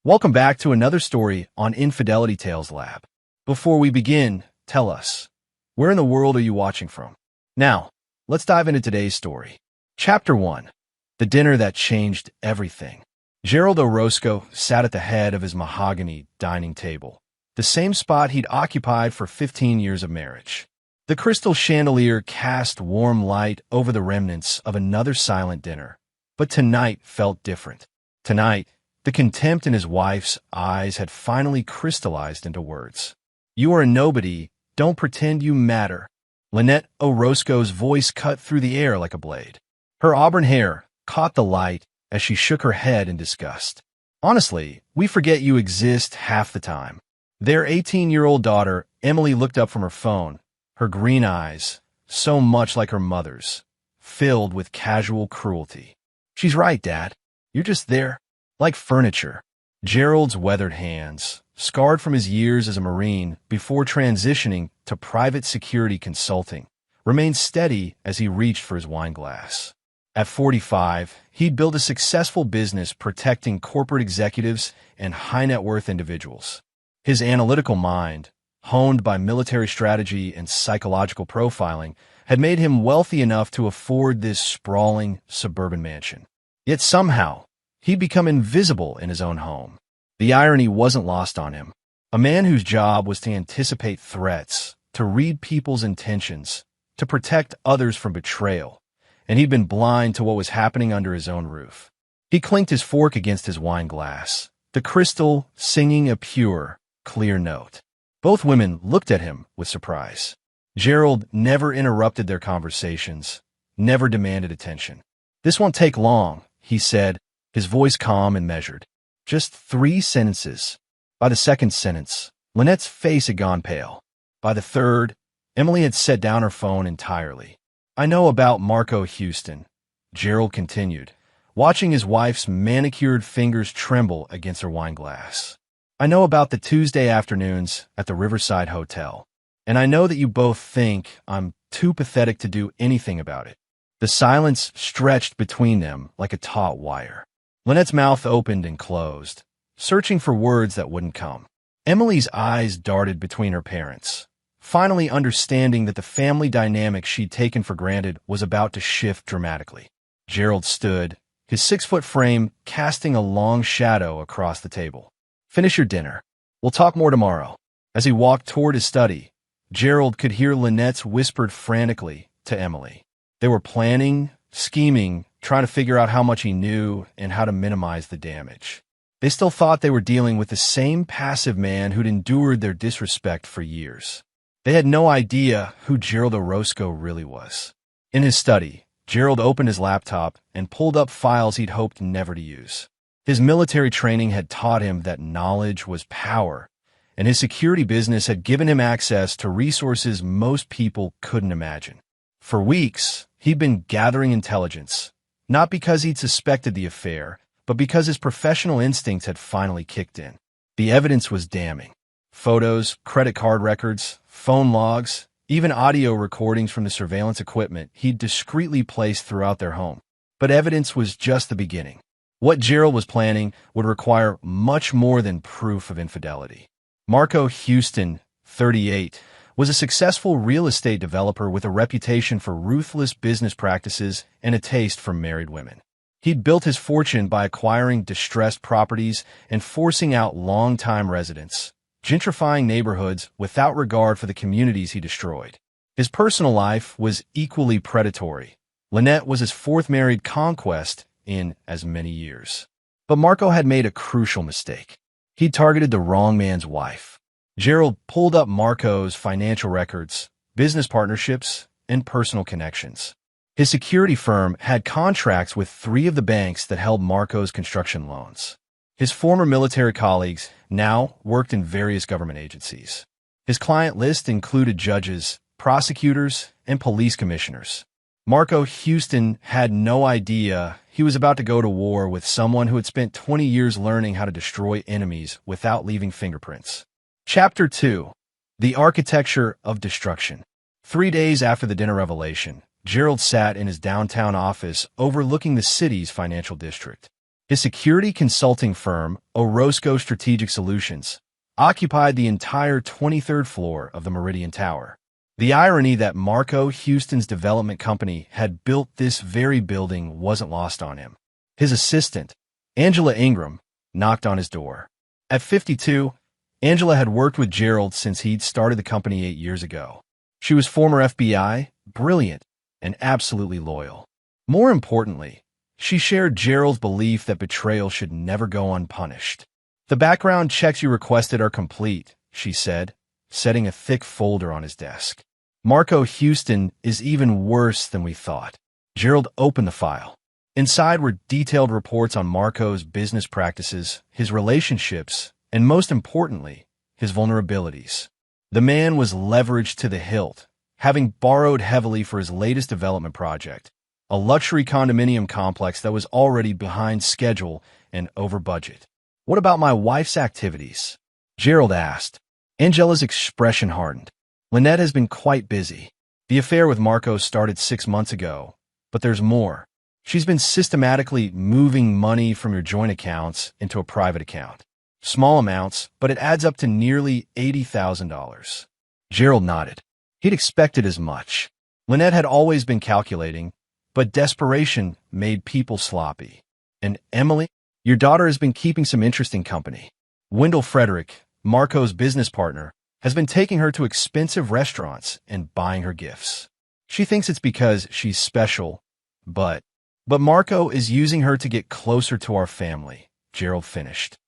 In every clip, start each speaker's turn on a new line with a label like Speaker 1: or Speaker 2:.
Speaker 1: Welcome back to another story on Infidelity Tales Lab. Before we begin, tell us, where in the world are you watching from? Now, let's dive into today's story. Chapter 1. The Dinner That Changed Everything. Gerald Orozco sat at the head of his mahogany dining table, the same spot he'd occupied for 15 years of marriage. The crystal chandelier cast warm light over the remnants of another silent dinner, but tonight felt different. Tonight, the contempt in his wife's eyes had finally crystallized into words. "You are a nobody. Don't pretend you matter." Lynette Orozco's voice cut through the air like a blade. Her auburn hair caught the light as she shook her head in disgust. "Honestly, we forget you exist half the time." Their 18-year-old daughter, Emily, looked up from her phone, her green eyes, so much like her mother's, filled with casual cruelty. "She's right, Dad. You're just there, like furniture." Gerald's weathered hands, scarred from his years as a Marine before transitioning to private security consulting, remained steady as he reached for his wine glass. At 45, he'd built a successful business protecting corporate executives and high-net-worth individuals. His analytical mind, honed by military strategy and psychological profiling, had made him wealthy enough to afford this sprawling suburban mansion. Yet somehow, he'd become invisible in his own home. The irony wasn't lost on him. A man whose job was to anticipate threats, to read people's intentions, to protect others from betrayal, and he'd been blind to what was happening under his own roof. He clinked his fork against his wine glass, the crystal singing a pure, clear note. Both women looked at him with surprise. Gerald never interrupted their conversations, never demanded attention. "This won't take long," he said, his voice calm and measured. "Just 3 sentences." By the second sentence, Lynette's face had gone pale. By the third, Emily had set down her phone entirely. "I know about Marco Houston," Gerald continued, watching his wife's manicured fingers tremble against her wine glass. "I know about the Tuesday afternoons at the Riverside Hotel, and I know that you both think I'm too pathetic to do anything about it." The silence stretched between them like a taut wire. Lynette's mouth opened and closed, searching for words that wouldn't come. Emily's eyes darted between her parents, finally understanding that the family dynamic she'd taken for granted was about to shift dramatically. Gerald stood, his 6-foot frame casting a long shadow across the table. "Finish your dinner. We'll talk more tomorrow." As he walked toward his study, Gerald could hear Lynette's whispered frantically to Emily. They were planning, scheming, trying to figure out how much he knew and how to minimize the damage. They still thought they were dealing with the same passive man who'd endured their disrespect for years. They had no idea who Gerald Orozco really was. In his study, Gerald opened his laptop and pulled up files he'd hoped never to use. His military training had taught him that knowledge was power, and his security business had given him access to resources most people couldn't imagine. For weeks, he'd been gathering intelligence, not because he'd suspected the affair, but because his professional instincts had finally kicked in. The evidence was damning. Photos, credit card records, phone logs, even audio recordings from the surveillance equipment he'd discreetly placed throughout their home. But evidence was just the beginning. What Gerald was planning would require much more than proof of infidelity. Marco Houston, 38, was a successful real estate developer with a reputation for ruthless business practices and a taste for married women. He'd built his fortune by acquiring distressed properties and forcing out longtime residents, gentrifying neighborhoods without regard for the communities he destroyed. His personal life was equally predatory. Lynette was his 4th married conquest in as many years. But Marco had made a crucial mistake. He targeted the wrong man's wife. Gerald pulled up Marco's financial records, business partnerships, and personal connections. His security firm had contracts with 3 of the banks that held Marco's construction loans. His former military colleagues now worked in various government agencies. His client list included judges, prosecutors, and police commissioners. Marco Houston had no idea he was about to go to war with someone who had spent 20 years learning how to destroy enemies without leaving fingerprints. Chapter 2. The Architecture of Destruction. 3 days after the dinner revelation, Gerald sat in his downtown office overlooking the city's financial district. His security consulting firm, Orozco Strategic Solutions, occupied the entire 23rd floor of the Meridian Tower. The irony that Marco Houston's development company had built this very building wasn't lost on him. His assistant, Angela Ingram, knocked on his door. At 52, Angela had worked with Gerald since he'd started the company 8 years ago. She was former FBI, brilliant, and absolutely loyal. More importantly, she shared Gerald's belief that betrayal should never go unpunished. "The background checks you requested are complete," she said, setting a thick folder on his desk. "Marco Houston is even worse than we thought." Gerald opened the file. Inside were detailed reports on Marco's business practices, his relationships, and most importantly, his vulnerabilities. The man was leveraged to the hilt, having borrowed heavily for his latest development project, a luxury condominium complex that was already behind schedule and over budget. "What about my wife's activities?" Gerald asked. Angela's expression hardened. "Lynette has been quite busy. The affair with Marco started 6 months ago, but there's more. She's been systematically moving money from your joint accounts into a private account. Small amounts, but it adds up to nearly $80,000. Gerald nodded. He'd expected as much. Lynette had always been calculating, but desperation made people sloppy. "And Emily, your daughter has been keeping some interesting company. Wendell Frederick, Marco's business partner, has been taking her to expensive restaurants and buying her gifts. She thinks it's because she's special, but Marco is using her to get closer to our family," Gerald finished.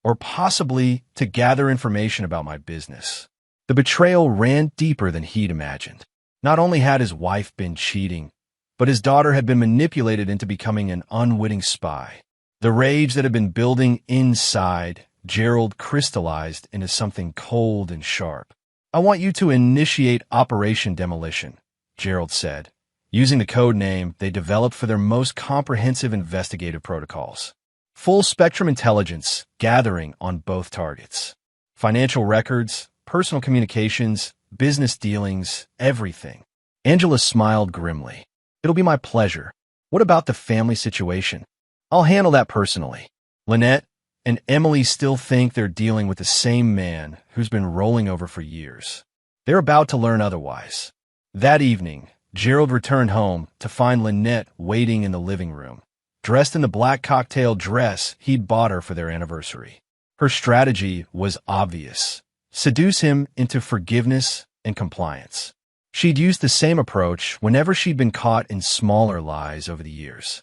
Speaker 1: "Or possibly to gather information about my business." The betrayal ran deeper than he'd imagined. Not only had his wife been cheating, but his daughter had been manipulated into becoming an unwitting spy. The rage that had been building inside Gerald crystallized into something cold and sharp. "I want you to initiate Operation Demolition," Gerald said, using the code name they developed for their most comprehensive investigative protocols. Full-spectrum intelligence gathering on both targets. Financial records, personal communications, business dealings, everything. Angela smiled grimly. "It'll be my pleasure. What about the family situation?" "I'll handle that personally. Lynette and Emily still think they're dealing with the same man who's been rolling over for years. They're about to learn otherwise." That evening, Gerald returned home to find Lynette waiting in the living room, dressed in the black cocktail dress he'd bought her for their anniversary. Her strategy was obvious: seduce him into forgiveness and compliance. She'd used the same approach whenever she'd been caught in smaller lies over the years.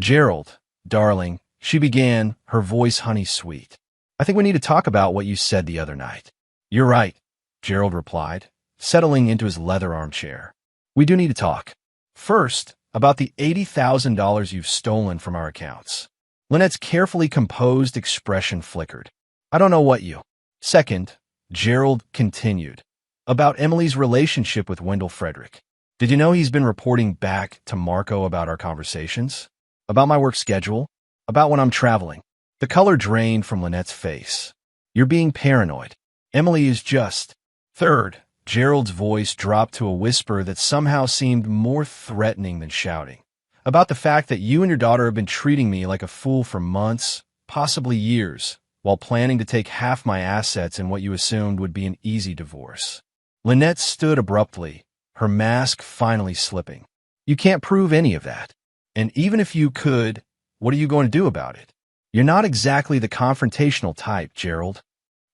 Speaker 1: "Gerald, darling," she began, her voice honey-sweet. "I think we need to talk about what you said the other night." "You're right," Gerald replied, settling into his leather armchair. "We do need to talk. First, about the $80,000 you've stolen from our accounts." Lynette's carefully composed expression flickered. "I don't know what you—" "Second," Gerald continued, "about Emily's relationship with Wendell Frederick. Did you know he's been reporting back to Marco about our conversations? About my work schedule? About when I'm traveling?" The color drained from Lynette's face. "You're being paranoid. Emily is just—" "Third," Gerald's voice dropped to a whisper that somehow seemed more threatening than shouting. "About the fact that you and your daughter have been treating me like a fool for months, possibly years, while planning to take half my assets in what you assumed would be an easy divorce." Lynette stood abruptly, her mask finally slipping. "You can't prove any of that. And even if you could, what are you going to do about it? You're not exactly the confrontational type, Gerald."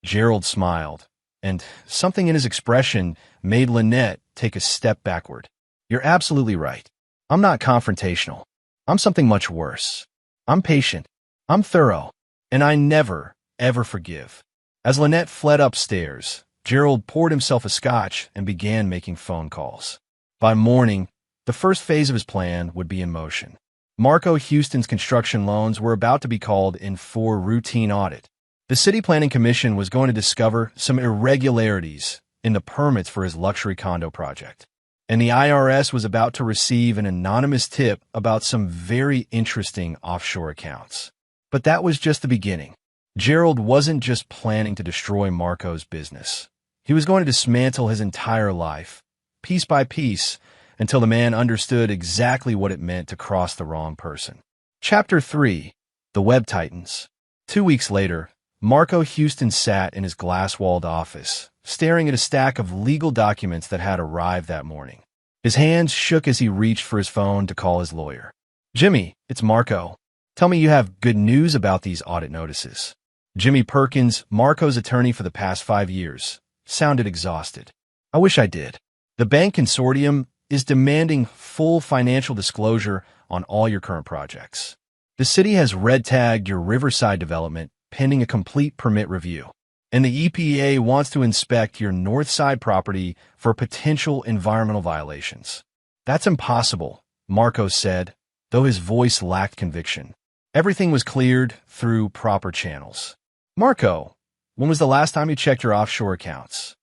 Speaker 1: Gerald smiled, and something in his expression made Lynette take a step backward. "You're absolutely right. I'm not confrontational. I'm something much worse. I'm patient. I'm thorough. And I never, ever forgive." As Lynette fled upstairs, Gerald poured himself a scotch and began making phone calls. By morning, the first phase of his plan would be in motion. Marco Houston's construction loans were about to be called in for routine audit. The City Planning Commission was going to discover some irregularities in the permits for his luxury condo project. And the IRS was about to receive an anonymous tip about some very interesting offshore accounts. But that was just the beginning. Gerald wasn't just planning to destroy Marco's business. He was going to dismantle his entire life, piece by piece, until the man understood exactly what it meant to cross the wrong person. Chapter 3. The Web Titans. 2 weeks later, Marco Houston sat in his glass-walled office, staring at a stack of legal documents that had arrived that morning. His hands shook as he reached for his phone to call his lawyer. "Jimmy, it's Marco. Tell me you have good news about these audit notices." Jimmy Perkins, Marco's attorney for the past 5 years, sounded exhausted. "I wish I did. The bank consortium is demanding full financial disclosure on all your current projects. The city has red-tagged your Riverside development pending a complete permit review, and the EPA wants to inspect your Northside property for potential environmental violations." "That's impossible," Marco said, though his voice lacked conviction. "Everything was cleared through proper channels." "Marco, when was the last time you checked your offshore accounts?"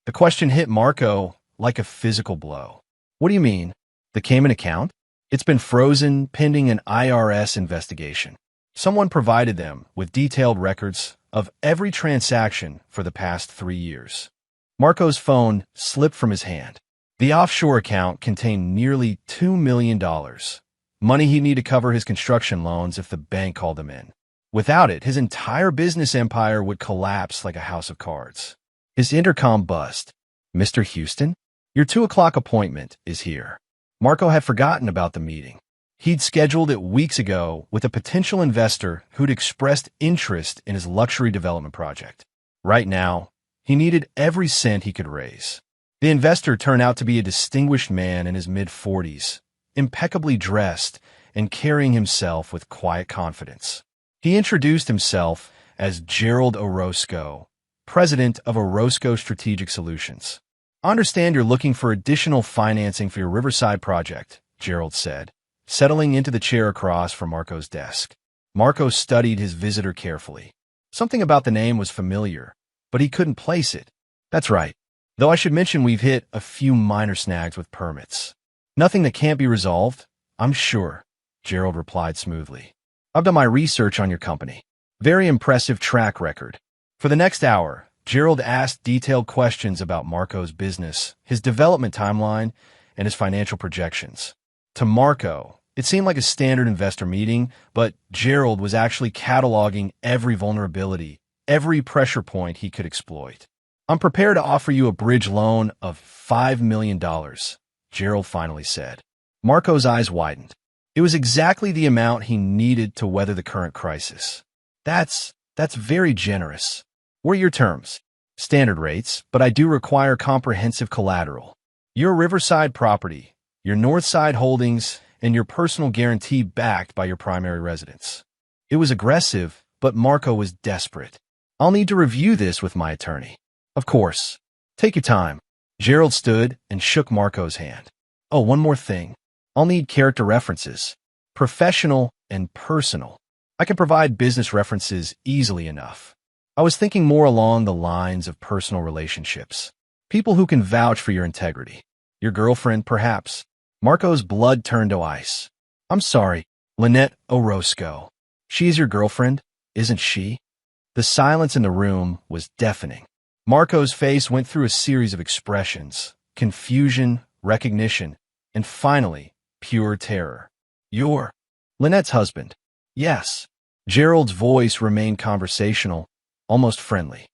Speaker 1: The question hit Marco like a physical blow. "What do you mean? The Cayman account? It's been frozen pending an IRS investigation. Someone provided them with detailed records of every transaction for the past 3 years." Marco's phone slipped from his hand. The offshore account contained nearly $2 million, money he'd need to cover his construction loans if the bank called him in. Without it, his entire business empire would collapse like a house of cards. His intercom buzzed. "Mr. Houston, your 2 o'clock appointment is here." Marco had forgotten about the meeting. He'd scheduled it weeks ago with a potential investor who'd expressed interest in his luxury development project. Right now, he needed every cent he could raise. The investor turned out to be a distinguished man in his mid-40s, impeccably dressed and carrying himself with quiet confidence. He introduced himself as Gerald Orozco, president of Orozco Strategic Solutions. "I understand you're looking for additional financing for your Riverside project," Gerald said, settling into the chair across from Marco's desk. Marco studied his visitor carefully. Something about the name was familiar, but he couldn't place it. "That's right. Though I should mention we've hit a few minor snags with permits. Nothing that can't be resolved, I'm sure," Gerald replied smoothly. "I've done my research on your company. Very impressive track record." For the next hour, Gerald asked detailed questions about Marco's business, his development timeline, and his financial projections. To Marco, it seemed like a standard investor meeting, but Gerald was actually cataloging every vulnerability, every pressure point he could exploit. "I'm prepared to offer you a bridge loan of $5 million, Gerald finally said. Marco's eyes widened. It was exactly the amount he needed to weather the current crisis. That's very generous. What are your terms?" "Standard rates, but I do require comprehensive collateral. Your Riverside property, your Northside holdings, and your personal guarantee backed by your primary residence." It was aggressive, but Marco was desperate. "I'll need to review this with my attorney." "Of course. Take your time." Gerald stood and shook Marco's hand. "Oh, one more thing. I'll need character references. Professional and personal. I can provide business references easily enough. I was thinking more along the lines of personal relationships. People who can vouch for your integrity. Your girlfriend, perhaps." Marco's blood turned to ice. "I'm sorry, Lynette Orozco. She is your girlfriend, isn't she?" The silence in the room was deafening. Marco's face went through a series of expressions: confusion, recognition, and finally, pure terror. "You're Lynette's husband?" "Yes." Gerald's voice remained conversational, almost friendly.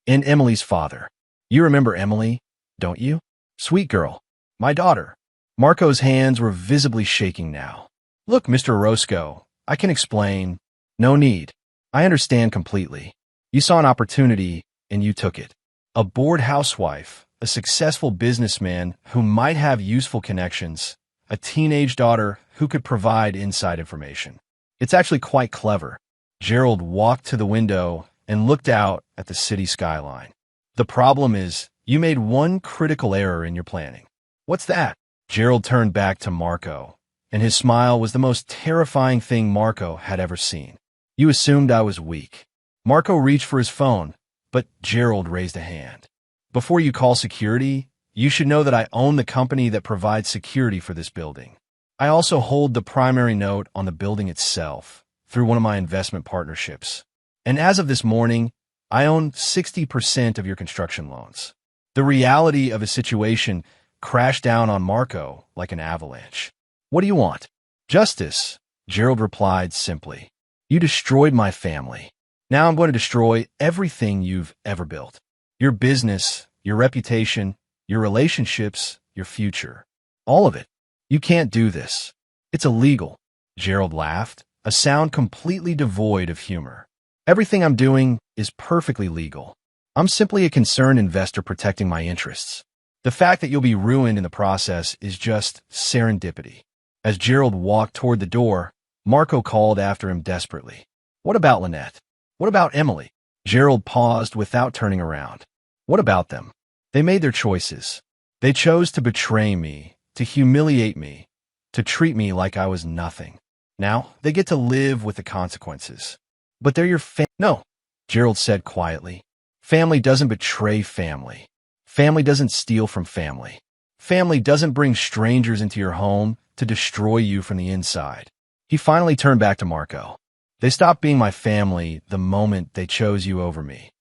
Speaker 1: "And Emily's father. You remember Emily, don't you? Sweet girl. My daughter." Marco's hands were visibly shaking now. "Look, Mr. Orozco, I can explain." "No need. I understand completely. You saw an opportunity, and you took it. A bored housewife, a successful businessman who might have useful connections, a teenage daughter who could provide inside information. It's actually quite clever." Gerald walked to the window and looked out at the city skyline. "The problem is, you made one critical error in your planning." "What's that?" Gerald turned back to Marco, and his smile was the most terrifying thing Marco had ever seen. "You assumed I was weak." Marco reached for his phone, but Gerald raised a hand. "Before you call security, you should know that I own the company that provides security for this building. I also hold the primary note on the building itself through one of my investment partnerships. And as of this morning, I own 60% of your construction loans." The reality of his situation crashed down on Marco like an avalanche. "What do you want?" "Justice," Gerald replied simply. You destroyed my family. Now I'm going to destroy everything you've ever built. Your business, your reputation, your relationships, your future. All of it. You can't do this. It's illegal. Gerald laughed, a sound completely devoid of humor. Everything I'm doing is perfectly legal. I'm simply a concerned investor protecting my interests. The fact that you'll be ruined in the process is just serendipity. As Gerald walked toward the door, Marco called after him desperately. What about Lynette? What about Emily? Gerald paused without turning around. What about them? They made their choices. They chose to betray me, to humiliate me, to treat me like I was nothing. Now, they get to live with the consequences. But they're your No, Gerald said quietly. Family doesn't betray family. Family doesn't steal from family. Family doesn't bring strangers into your home to destroy you from the inside. He finally turned back to Marco. They stopped being my family the moment they chose you over me.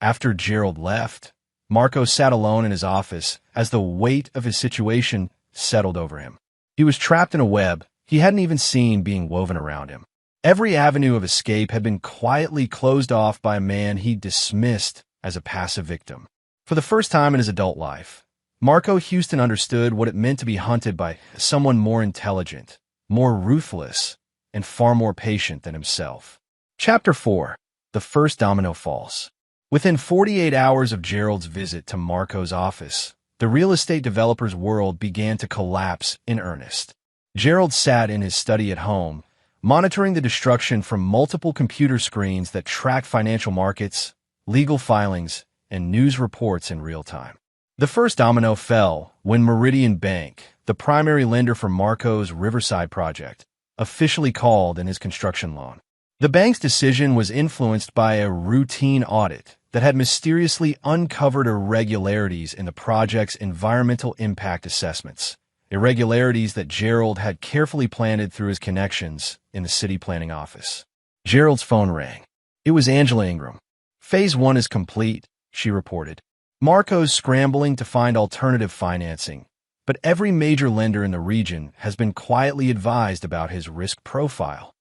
Speaker 1: After Gerald left, Marco sat alone in his office as the weight of his situation settled over him. He was trapped in a web he hadn't even seen being woven around him. Every avenue of escape had been quietly closed off by a man he dismissed as a passive victim. For the first time in his adult life, Marco Houston understood what it meant to be hunted by someone more intelligent, more ruthless, and far more patient than himself. Chapter 4. The First Domino Falls. Within 48 hours of Gerald's visit to Marco's office, the real estate developer's world began to collapse in earnest. Gerald sat in his study at home, monitoring the destruction from multiple computer screens that tracked financial markets, legal filings, and news reports in real time. The first domino fell when Meridian Bank, the primary lender for Marco's Riverside project, officially called in his construction loan. The bank's decision was influenced by a routine audit that had mysteriously uncovered irregularities in the project's environmental impact assessments, irregularities that Gerald had carefully planted through his connections in the city planning office. Gerald's phone rang. It was Angela Ingram. Phase 1 is complete, she reported. Marco's scrambling to find alternative financing, but every major lender in the region has been quietly advised about his risk profile.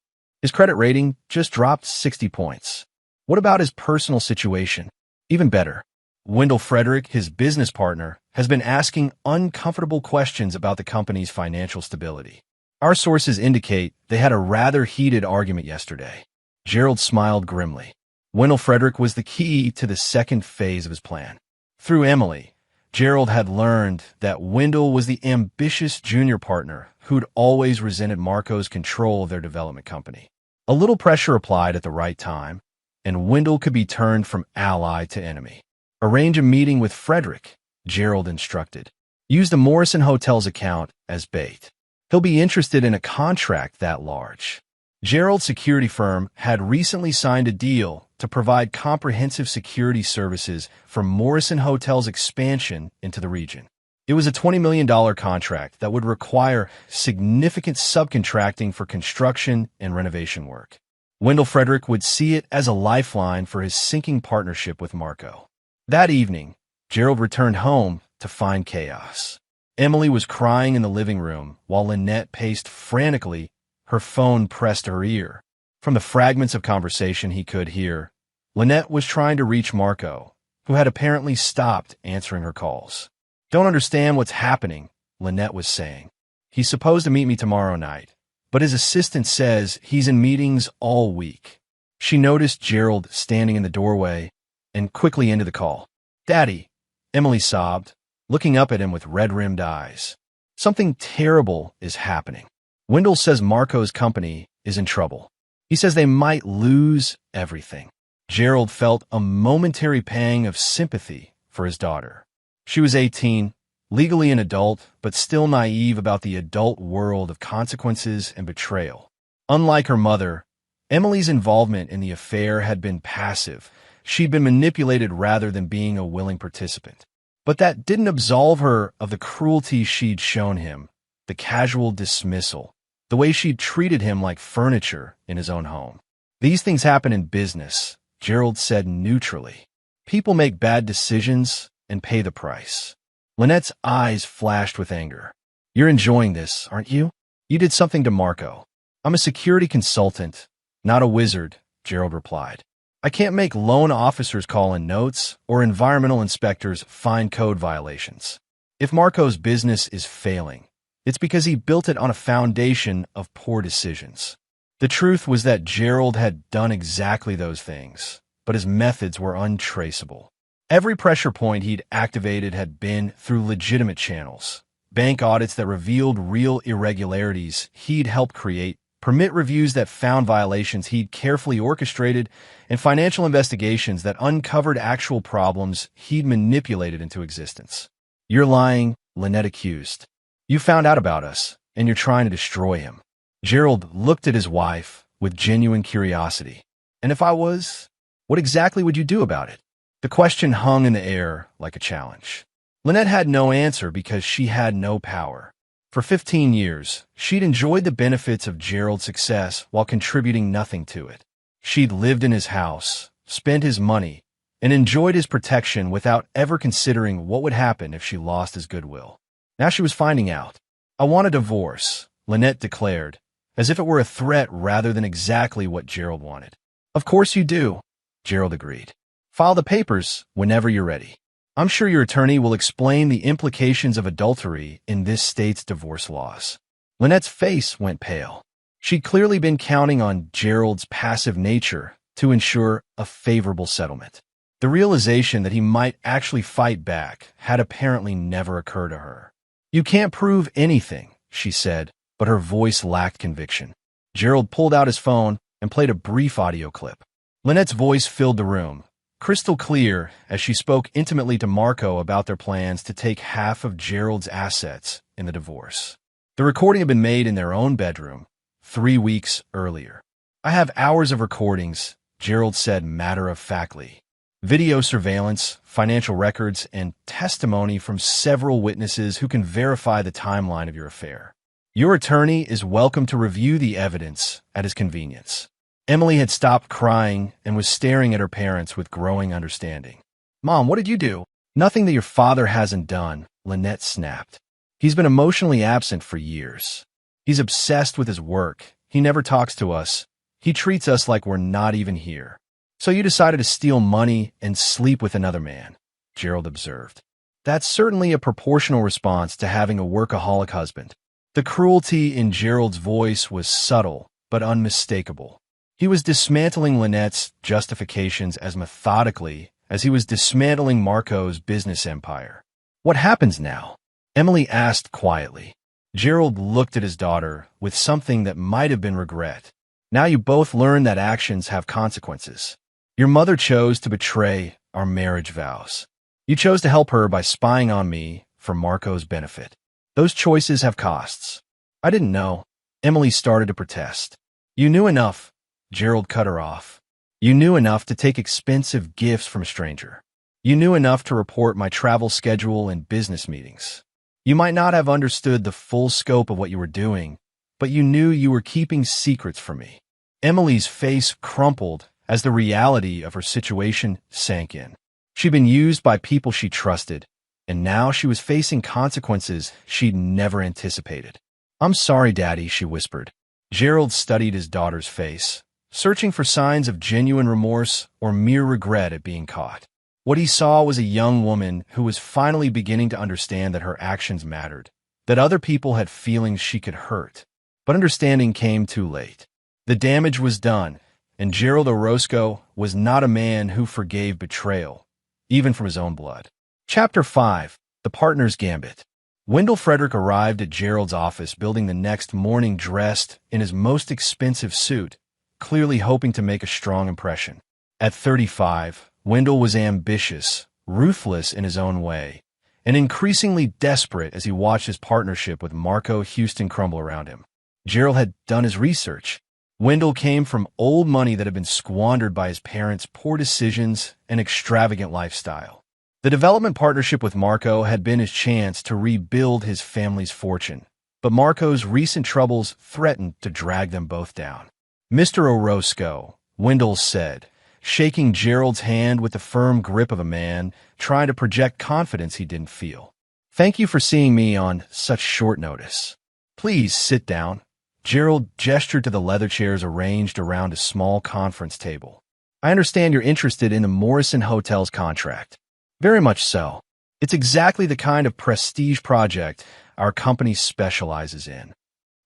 Speaker 1: His credit rating just dropped 60 points. What about his personal situation? Even better, Wendell Frederick, his business partner, has been asking uncomfortable questions about the company's financial stability. Our sources indicate they had a rather heated argument yesterday. Gerald smiled grimly. Wendell Frederick was the key to the second phase of his plan. Through Emily, Gerald had learned that Wendell was the ambitious junior partner who'd always resented Marco's control of their development company. A little pressure applied at the right time, and Wendell could be turned from ally to enemy. Arrange a meeting with Frederick, Gerald instructed. Use the Morrison Hotel's account as bait. He'll be interested in a contract that large. Gerald's security firm had recently signed a deal to provide comprehensive security services for Morrison Hotel's expansion into the region. It was a $20 million contract that would require significant subcontracting for construction and renovation work. Wendell Frederick would see it as a lifeline for his sinking partnership with Marco. That evening, Gerald returned home to find chaos. Emily was crying in the living room while Lynette paced frantically, her phone pressed to her ear. From the fragments of conversation he could hear, Lynette was trying to reach Marco, who had apparently stopped answering her calls. Don't understand what's happening, Lynette was saying. He's supposed to meet me tomorrow night, but his assistant says he's in meetings all week. She noticed Gerald standing in the doorway and quickly ended the call. Daddy, Emily sobbed, looking up at him with red-rimmed eyes. Something terrible is happening. Wendell says Marco's company is in trouble. He says they might lose everything. Gerald felt a momentary pang of sympathy for his daughter. She was 18, legally an adult, but still naive about the adult world of consequences and betrayal. Unlike her mother, Emily's involvement in the affair had been passive. She'd been manipulated rather than being a willing participant. But that didn't absolve her of the cruelty she'd shown him, the casual dismissal, the way she'd treated him like furniture in his own home. These things happen in business, Gerald said neutrally. People make bad decisions and pay the price. Lynette's eyes flashed with anger. You're enjoying this, aren't you? You did something to Marco. I'm a security consultant, Not a wizard, Gerald replied. I can't make loan officers call in notes or environmental inspectors find code violations. If Marco's business is failing, it's because he built it on a foundation of poor decisions. The truth was that Gerald had done exactly those things, but his methods were untraceable. Every pressure point he'd activated had been through legitimate channels. Bank audits that revealed real irregularities he'd helped create, permit reviews that found violations he'd carefully orchestrated, and financial investigations that uncovered actual problems he'd manipulated into existence. You're lying, Lynette accused. You found out about us, and you're trying to destroy him. Gerald looked at his wife with genuine curiosity. And if I was, what exactly would you do about it? The question hung in the air like a challenge. Lynette had no answer because she had no power. For 15 years, she'd enjoyed the benefits of Gerald's success while contributing nothing to it. She'd lived in his house, spent his money, and enjoyed his protection without ever considering what would happen if she lost his goodwill. Now she was finding out. I want a divorce, Lynette declared, as if it were a threat rather than exactly what Gerald wanted. Of course you do, Gerald agreed. File the papers whenever you're ready. I'm sure your attorney will explain the implications of adultery in this state's divorce laws. Lynette's face went pale. She'd clearly been counting on Gerald's passive nature to ensure a favorable settlement. The realization that he might actually fight back had apparently never occurred to her. You can't prove anything, she said, but her voice lacked conviction. Gerald pulled out his phone and played a brief audio clip. Lynette's voice filled the room, crystal clear as she spoke intimately to Marco about their plans to take half of Gerald's assets in the divorce. The recording had been made in their own bedroom 3 weeks earlier. I have hours of recordings, Gerald said matter-of-factly. Video surveillance, financial records, and testimony from several witnesses who can verify the timeline of your affair. Your attorney is welcome to review the evidence at his convenience. Emily had stopped crying and was staring at her parents with growing understanding. Mom, what did you do? Nothing that your father hasn't done, Lynette snapped. He's been emotionally absent for years. He's obsessed with his work. He never talks to us. He treats us like we're not even here. So you decided to steal money and sleep with another man, Gerald observed. That's certainly a proportional response to having a workaholic husband. The cruelty in Gerald's voice was subtle but unmistakable. He was dismantling Lynette's justifications as methodically as he was dismantling Marco's business empire. What happens now? Emily asked quietly. Gerald looked at his daughter with something that might have been regret. Now you both learn that actions have consequences. Your mother chose to betray our marriage vows. You chose to help her by spying on me for Marco's benefit. Those choices have costs. I didn't know. Emily started to protest. You knew enough. Gerald cut her off. You knew enough to take expensive gifts from a stranger. You knew enough to report my travel schedule and business meetings. You might not have understood the full scope of what you were doing, but you knew you were keeping secrets from me. Emily's face crumpled as the reality of her situation sank in. She'd been used by people she trusted, and now she was facing consequences she'd never anticipated. I'm sorry, Daddy, she whispered. Gerald studied his daughter's face, searching for signs of genuine remorse or mere regret at being caught. What he saw was a young woman who was finally beginning to understand that her actions mattered, that other people had feelings she could hurt. But understanding came too late. The damage was done, and Gerald Orozco was not a man who forgave betrayal, even from his own blood. Chapter 5. The Partner's Gambit. Wendell Frederick arrived at Gerald's office building the next morning dressed in his most expensive suit, clearly hoping to make a strong impression. At 35, Wendell was ambitious, ruthless in his own way, and increasingly desperate as he watched his partnership with Marco Houston crumble around him. Gerald had done his research. Wendell came from old money that had been squandered by his parents' poor decisions and extravagant lifestyle. The development partnership with Marco had been his chance to rebuild his family's fortune, but Marco's recent troubles threatened to drag them both down. Mr. Orozco, Wendell said, shaking Gerald's hand with the firm grip of a man trying to project confidence he didn't feel. Thank you for seeing me on such short notice. Please sit down. Gerald gestured to the leather chairs arranged around a small conference table. I understand you're interested in the Morrison Hotel's contract. Very much so. It's exactly the kind of prestige project our company specializes in.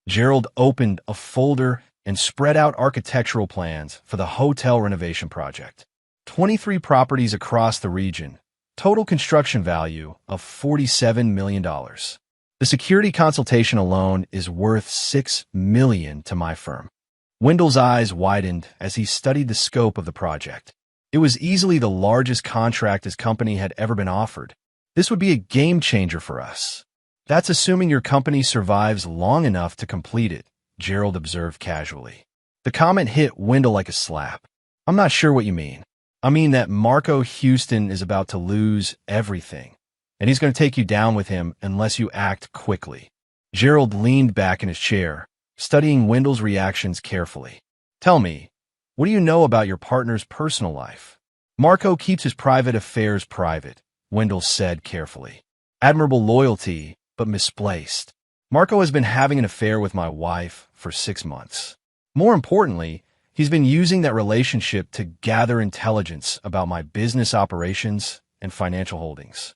Speaker 1: Gerald opened a folder and spread out architectural plans for the hotel renovation project. 23 properties across the region, total construction value of $47 million. The security consultation alone is worth $6 million to my firm. Wendell's eyes widened as he studied the scope of the project. It was easily the largest contract his company had ever been offered. This would be a game changer for us. That's assuming your company survives long enough to complete it, Gerald observed casually. The comment hit Wendell like a slap. I'm not sure what you mean. I mean that Marco Houston is about to lose everything, and he's going to take you down with him unless you act quickly. Gerald leaned back in his chair, studying Wendell's reactions carefully. Tell me, what do you know about your partner's personal life? Marco keeps his private affairs private, Wendell said carefully. Admirable loyalty, but misplaced. Marco has been having an affair with my wife for 6 months. More importantly, he's been using that relationship to gather intelligence about my business operations and financial holdings.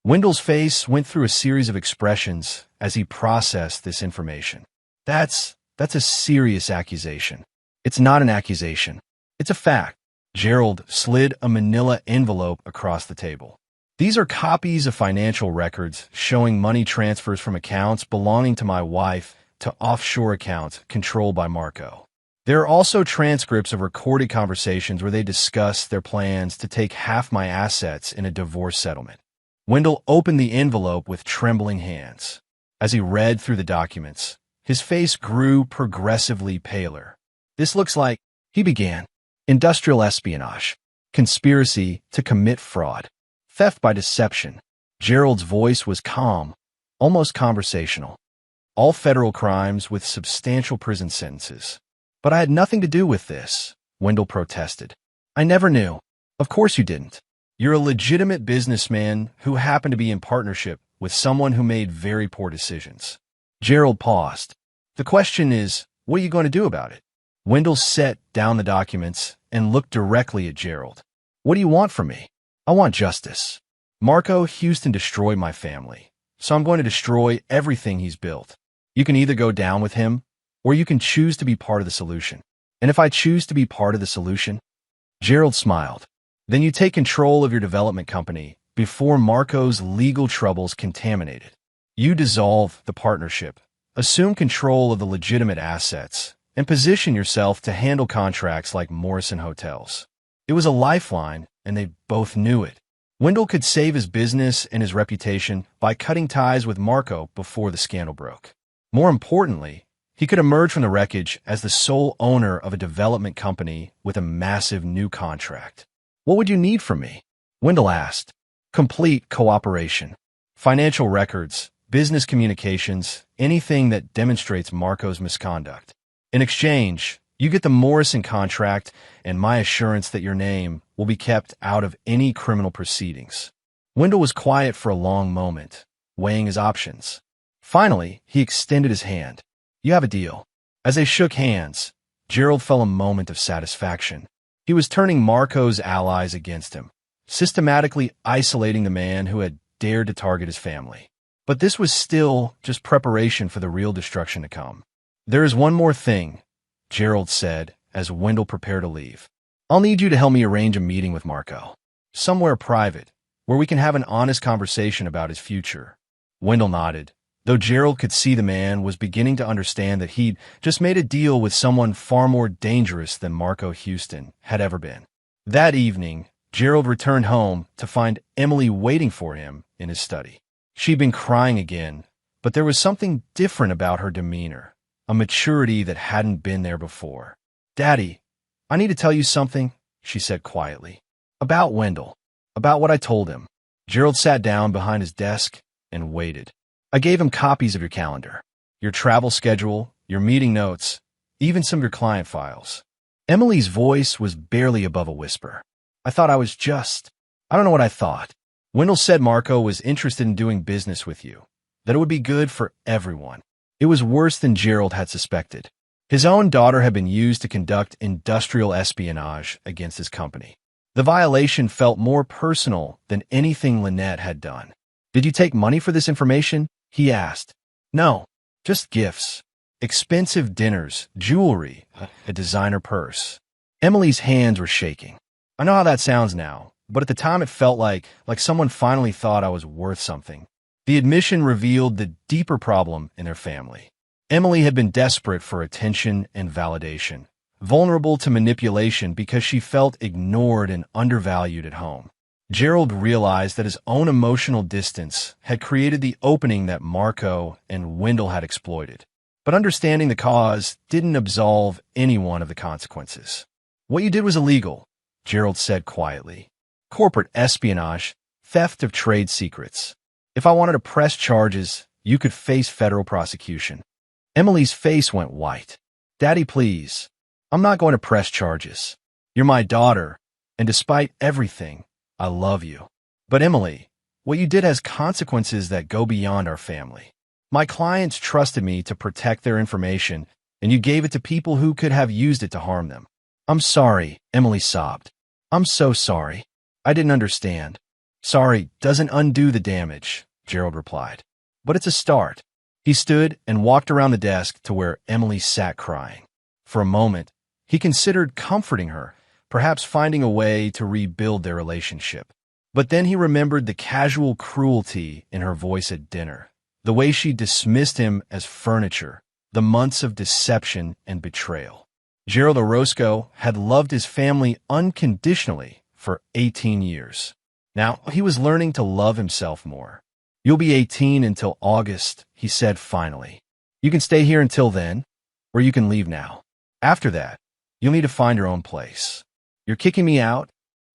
Speaker 1: Wendell's face went through a series of expressions as he processed this information. That's a serious accusation. It's not an accusation. It's a fact. Gerald slid a manila envelope across the table. These are copies of financial records showing money transfers from accounts belonging to my wife to offshore accounts controlled by Marco. There are also transcripts of recorded conversations where they discuss their plans to take half my assets in a divorce settlement. Wendell opened the envelope with trembling hands. As he read through the documents, his face grew progressively paler. This looks like, he began, industrial espionage, conspiracy to commit fraud, theft by deception. Gerald's voice was calm, almost conversational. All federal crimes with substantial prison sentences. But I had nothing to do with this, Wendell protested. I never knew. Of course you didn't. You're a legitimate businessman who happened to be in partnership with someone who made very poor decisions. Gerald paused. The question is, what are you going to do about it? Wendell set down the documents and looked directly at Gerald. What do you want from me? I want justice. Marco Houston destroyed my family, so I'm going to destroy everything he's built. You can either go down with him, or you can choose to be part of the solution. And if I choose to be part of the solution? Gerald smiled. Then you take control of your development company before Marco's legal troubles contaminate it. You dissolve the partnership, assume control of the legitimate assets, and position yourself to handle contracts like Morrison Hotels. It was a lifeline, and they both knew it. Wendell could save his business and his reputation by cutting ties with Marco before the scandal broke. More importantly, he could emerge from the wreckage as the sole owner of a development company with a massive new contract. What would you need from me? Wendell asked. Complete cooperation. Financial records, business communications, anything that demonstrates Marco's misconduct. In exchange, you get the Morrison contract and my assurance that your name will be kept out of any criminal proceedings. Wendell was quiet for a long moment, weighing his options. Finally, he extended his hand. You have a deal. As they shook hands, Gerald felt a moment of satisfaction. He was turning Marco's allies against him, systematically isolating the man who had dared to target his family. But this was still just preparation for the real destruction to come. There is one more thing, Gerald said as Wendell prepared to leave. I'll need you to help me arrange a meeting with Marco. Somewhere private, where we can have an honest conversation about his future. Wendell nodded, though Gerald could see the man was beginning to understand that he'd just made a deal with someone far more dangerous than Marco Houston had ever been. That evening, Gerald returned home to find Emily waiting for him in his study. She'd been crying again, but there was something different about her demeanor, a maturity that hadn't been there before. Daddy, I need to tell you something, she said quietly. About Wendell. About what I told him. Gerald sat down behind his desk and waited. I gave him copies of your calendar, your travel schedule, your meeting notes, even some of your client files. Emily's voice was barely above a whisper. I thought I don't know what I thought. Wendell said Marco was interested in doing business with you, that it would be good for everyone. It was worse than Gerald had suspected. His own daughter had been used to conduct industrial espionage against his company. The violation felt more personal than anything Lynette had done. "Did you take money for this information?" he asked. "No, just gifts. Expensive dinners, jewelry, a designer purse." Emily's hands were shaking. "I know how that sounds now, but at the time it felt like someone finally thought I was worth something." The admission revealed the deeper problem in their family. Emily had been desperate for attention and validation, vulnerable to manipulation because she felt ignored and undervalued at home. Gerald realized that his own emotional distance had created the opening that Marco and Wendell had exploited. But understanding the cause didn't absolve anyone of the consequences. "What you did was illegal," Gerald said quietly. "Corporate espionage, theft of trade secrets. If I wanted to press charges, you could face federal prosecution." Emily's face went white. "Daddy, please. I'm not going to press charges. You're my daughter, and despite everything, I love you." "But Emily, what you did has consequences that go beyond our family. My clients trusted me to protect their information, and you gave it to people who could have used it to harm them." "I'm sorry," Emily sobbed. "I'm so sorry. I didn't understand." "Sorry doesn't undo the damage," Gerald replied. "But it's a start." He stood and walked around the desk to where Emily sat crying. For a moment, he considered comforting her, perhaps finding a way to rebuild their relationship. But then he remembered the casual cruelty in her voice at dinner, the way she dismissed him as furniture, the months of deception and betrayal. Gerald Orozco had loved his family unconditionally for 18 years. Now he was learning to love himself more. "You'll be 18 until August," he said finally. "You can stay here until then, or you can leave now. After that, you'll need to find your own place." "You're kicking me out?"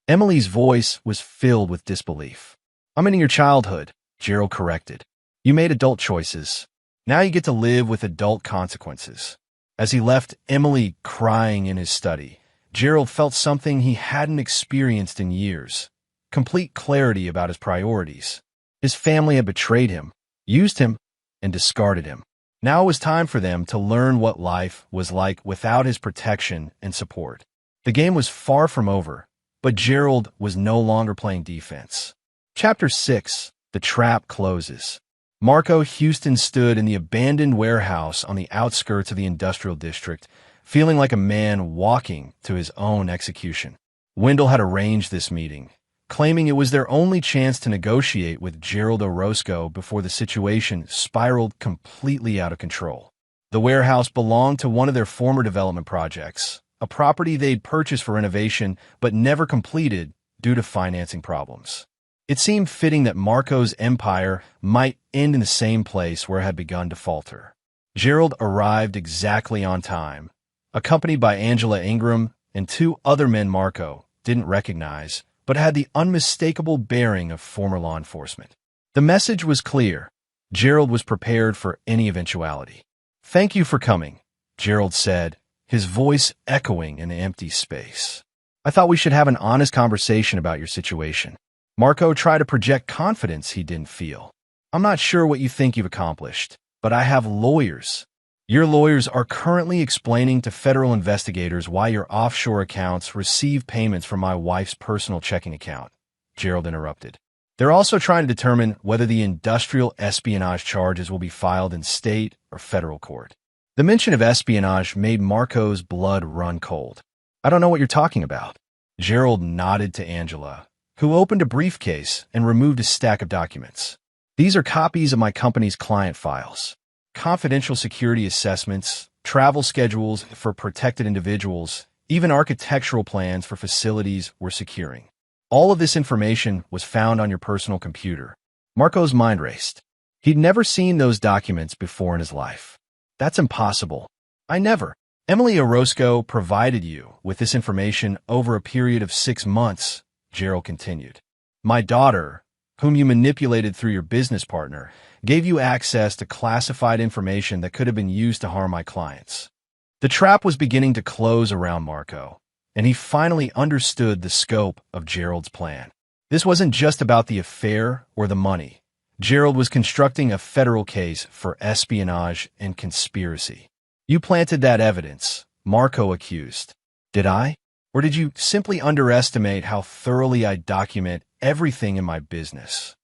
Speaker 1: Emily's voice was filled with disbelief. "I'm in your childhood," Gerald corrected. "You made adult choices. Now you get to live with adult consequences." As he left Emily crying in his study, Gerald felt something he hadn't experienced in years: complete clarity about his priorities. His family had betrayed him, used him, and discarded him. Now it was time for them to learn what life was like without his protection and support. The game was far from over, but Gerald was no longer playing defense. Chapter 6: The Trap Closes. Marco Houston stood in the abandoned warehouse on the outskirts of the industrial district, feeling like a man walking to his own execution. Wendell had arranged this meeting, claiming it was their only chance to negotiate with Gerald Orozco before the situation spiraled completely out of control. The warehouse belonged to one of their former development projects, a property they'd purchased for renovation but never completed due to financing problems. It seemed fitting that Marco's empire might end in the same place where it had begun to falter. Gerald arrived exactly on time, accompanied by Angela Ingram and two other men Marco didn't recognize, but had the unmistakable bearing of former law enforcement. The message was clear. Gerald was prepared for any eventuality. "Thank you for coming," Gerald said, his voice echoing in the empty space. "I thought we should have an honest conversation about your situation." Marco tried to project confidence he didn't feel. "I'm not sure what you think you've accomplished, but I have lawyers. Your lawyers are currently explaining to federal investigators why your offshore accounts receive payments from my wife's personal checking account," Gerald interrupted. "They're also trying to determine whether the industrial espionage charges will be filed in state or federal court." The mention of espionage made Marco's blood run cold. "I don't know what you're talking about." Gerald nodded to Angela, who opened a briefcase and removed a stack of documents. "These are copies of my company's client files. Confidential security assessments, travel schedules for protected individuals, even architectural plans for facilities we're securing. All of this information was found on your personal computer." Marco's mind raced. He'd never seen those documents before in his life. "That's impossible. I never." "Emily Orozco provided you with this information over a period of 6 months, Gerald continued. "My daughter, whom you manipulated through your business partner, gave you access to classified information that could have been used to harm my clients." The trap was beginning to close around Marco, and he finally understood the scope of Gerald's plan. This wasn't just about the affair or the money. Gerald was constructing a federal case for espionage and conspiracy. You planted that evidence, Marco accused. Did I? Or did you simply underestimate how thoroughly I document everything in my business?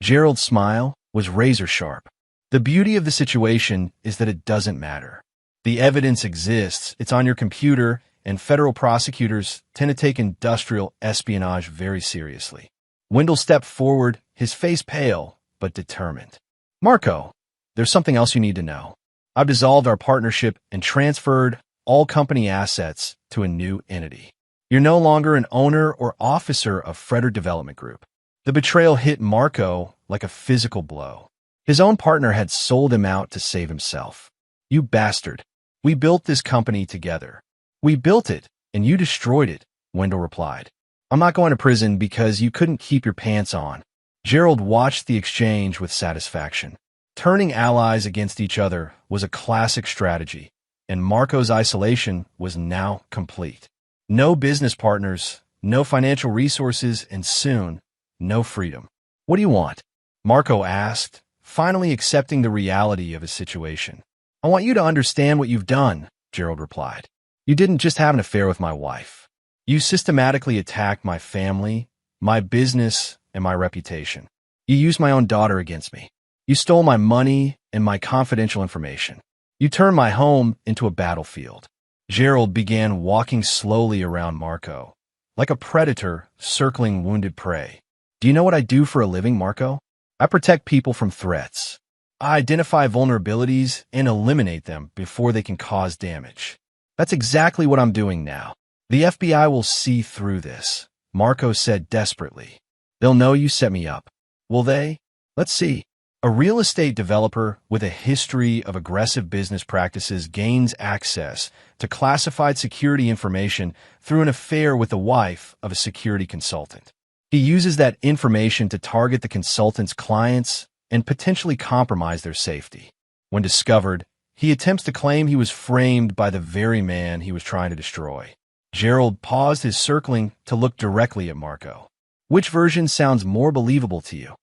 Speaker 1: Gerald's smile was razor sharp. The beauty of the situation is that it doesn't matter. The evidence exists, it's on your computer, and federal prosecutors tend to take industrial espionage very seriously. Wendell stepped forward, his face pale, but determined. Marco, there's something else you need to know. I've dissolved our partnership and transferred all company assets to a new entity. You're no longer an owner or officer of Fredder Development Group. The betrayal hit Marco like a physical blow. His own partner had sold him out to save himself. You bastard. We built this company together. We built it, and you destroyed it, Wendell replied. I'm not going to prison because you couldn't keep your pants on. Gerald watched the exchange with satisfaction. Turning allies against each other was a classic strategy, and Marco's isolation was now complete. No business partners, no financial resources, and soon, no freedom. What do you want? Marco asked, finally accepting the reality of his situation. I want you to understand what you've done, Gerald replied. You didn't just have an affair with my wife. You systematically attacked my family, my business, and my reputation. You used my own daughter against me. You stole my money and my confidential information. You turned my home into a battlefield. Gerald began walking slowly around Marco, like a predator circling wounded prey. Do you know what I do for a living, Marco? I protect people from threats. I identify vulnerabilities and eliminate them before they can cause damage. That's exactly what I'm doing now. The FBI will see through this, Marco said desperately. They'll know you set me up. Will they? Let's see. A real estate developer with a history of aggressive business practices gains access to classified security information through an affair with the wife of a security consultant. He uses that information to target the consultant's clients and potentially compromise their safety. When discovered, he attempts to claim he was framed by the very man he was trying to destroy. Gerald paused his circling to look directly at Marco. Which version sounds more believable to you?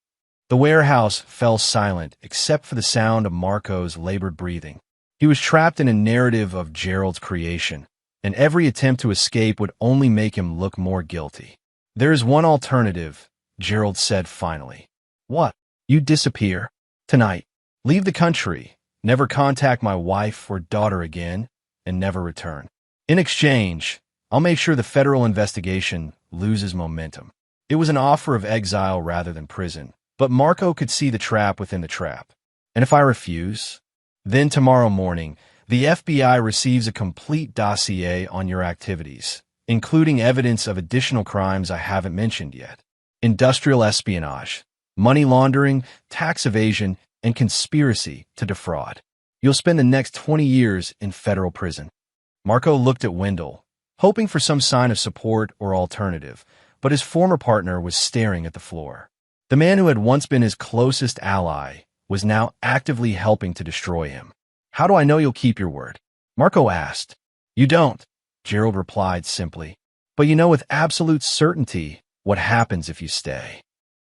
Speaker 1: The warehouse fell silent except for the sound of Marco's labored breathing. He was trapped in a narrative of Gerald's creation, and every attempt to escape would only make him look more guilty. There is one alternative, Gerald said finally. What? You disappear? Tonight. Leave the country, never contact my wife or daughter again, and never return. In exchange, I'll make sure the federal investigation loses momentum. It was an offer of exile rather than prison, but Marco could see the trap within the trap. And if I refuse? Then tomorrow morning, the FBI receives a complete dossier on your activities, including evidence of additional crimes I haven't mentioned yet. Industrial espionage, money laundering, tax evasion, and conspiracy to defraud. You'll spend the next 20 years in federal prison. Marco looked at Wendell, hoping for some sign of support or alternative, but his former partner was staring at the floor. The man who had once been his closest ally was now actively helping to destroy him. How do I know you'll keep your word? Marco asked. You don't, Gerald replied simply. But you know with absolute certainty what happens if you stay.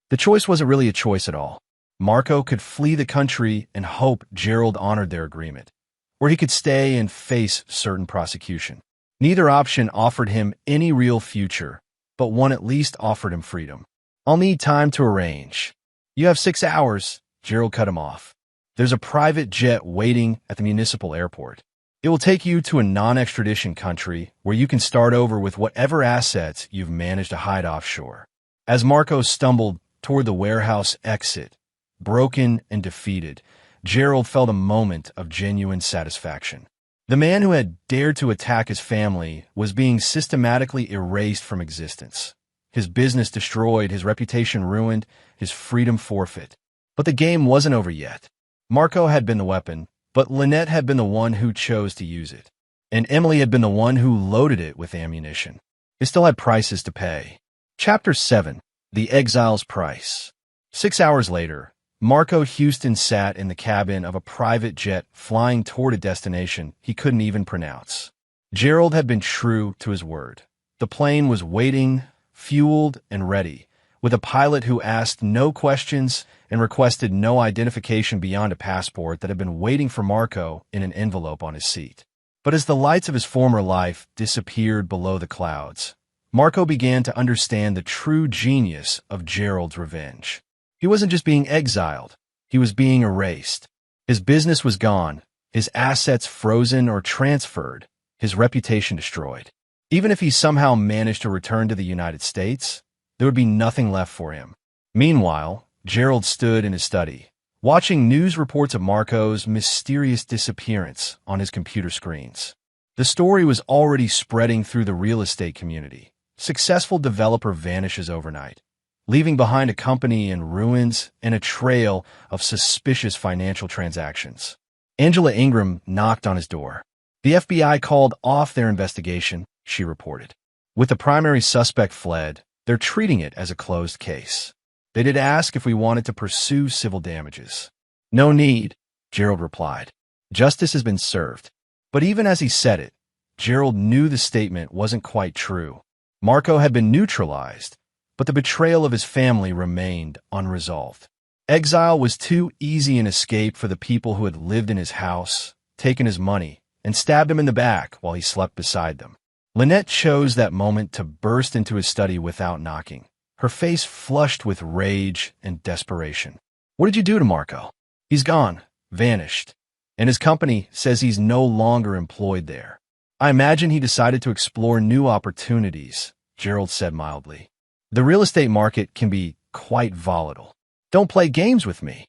Speaker 1: The choice wasn't really a choice at all. Marco could flee the country and hope Gerald honored their agreement, or he could stay and face certain prosecution. Neither option offered him any real future, but one at least offered him freedom. I'll need time to arrange. You have 6 hours, Gerald cut him off. There's a private jet waiting at the municipal airport. It will take you to a non-extradition country where you can start over with whatever assets you've managed to hide offshore. As Marco stumbled toward the warehouse exit, broken and defeated, Gerald felt a moment of genuine satisfaction. The man who had dared to attack his family was being systematically erased from existence. His business destroyed, his reputation ruined, his freedom forfeit. But the game wasn't over yet. Marco had been the weapon, but Lynette had been the one who chose to use it. And Emily had been the one who loaded it with ammunition. It still had prices to pay. Chapter 7. The Exile's Price. 6 hours later, Marco Houston sat in the cabin of a private jet flying toward a destination he couldn't even pronounce. Gerald had been true to his word. The plane was waiting, fueled, and ready, with a pilot who asked no questions and requested no identification beyond a passport that had been waiting for Marco in an envelope on his seat. But as the lights of his former life disappeared below the clouds, Marco began to understand the true genius of Gerald's revenge. He wasn't just being exiled, he was being erased. His business was gone, his assets frozen or transferred, his reputation destroyed. Even if he somehow managed to return to the United States, there would be nothing left for him. Meanwhile, Gerald stood in his study, watching news reports of Marco's mysterious disappearance on his computer screens. The story was already spreading through the real estate community. Successful developer vanishes overnight, leaving behind a company in ruins and a trail of suspicious financial transactions. Angela Ingram knocked on his door. The FBI called off their investigation, she reported. With the primary suspect fled, they're treating it as a closed case. They did ask if we wanted to pursue civil damages. No need, Gerald replied. Justice has been served. But even as he said it, Gerald knew the statement wasn't quite true. Marco had been neutralized, but the betrayal of his family remained unresolved. Exile was too easy an escape for the people who had lived in his house, taken his money, and stabbed him in the back while he slept beside them. Lynette chose that moment to burst into his study without knocking, her face flushed with rage and desperation. What did you do to Marco? He's gone, vanished, and his company says he's no longer employed there. I imagine he decided to explore new opportunities, Gerald said mildly. The real estate market can be quite volatile. Don't play games with me.